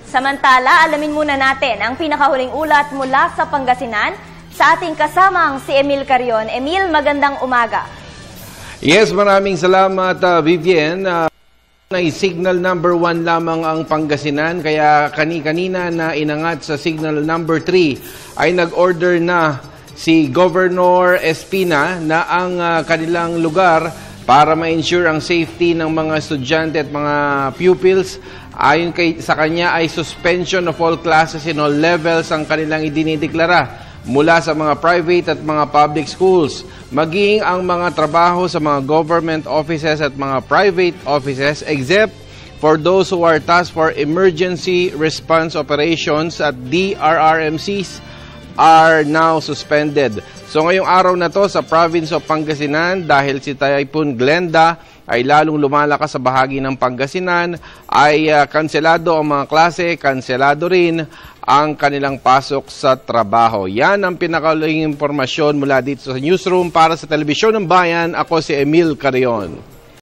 Samantala, alamin muna natin ang pinakahuling ulat mula sa Pangasinan sa ating kasamang si Emil Carion. Emil, magandang umaga. Yes, maraming salamat, Vivian. Ay signal number 1 lamang ang Pangasinan, kaya kanina na inangat sa signal number 3 ay nag-order na si Governor Espina na ang kanilang lugar para ma-ensure ang safety ng mga estudyante at mga pupils. Ayon sa kanya ay suspension of all classes in all levels ang kanilang idinideklara mula sa mga private at mga public schools, maging ang mga trabaho sa mga government offices at mga private offices except for those who are tasked for emergency response operations at DRRMCs are now suspended. So ngayong araw na to sa province of Pangasinan, dahil si Typhoon Glenda ay lalong lumalakas sa bahagi ng Pangasinan, ay kanselado ang mga klase, kanselado rin ang kanilang pasok sa trabaho. Yan ang pinakahuling impormasyon mula dito sa newsroom. Para sa Telebisyon ng Bayan, ako si Emil Carion.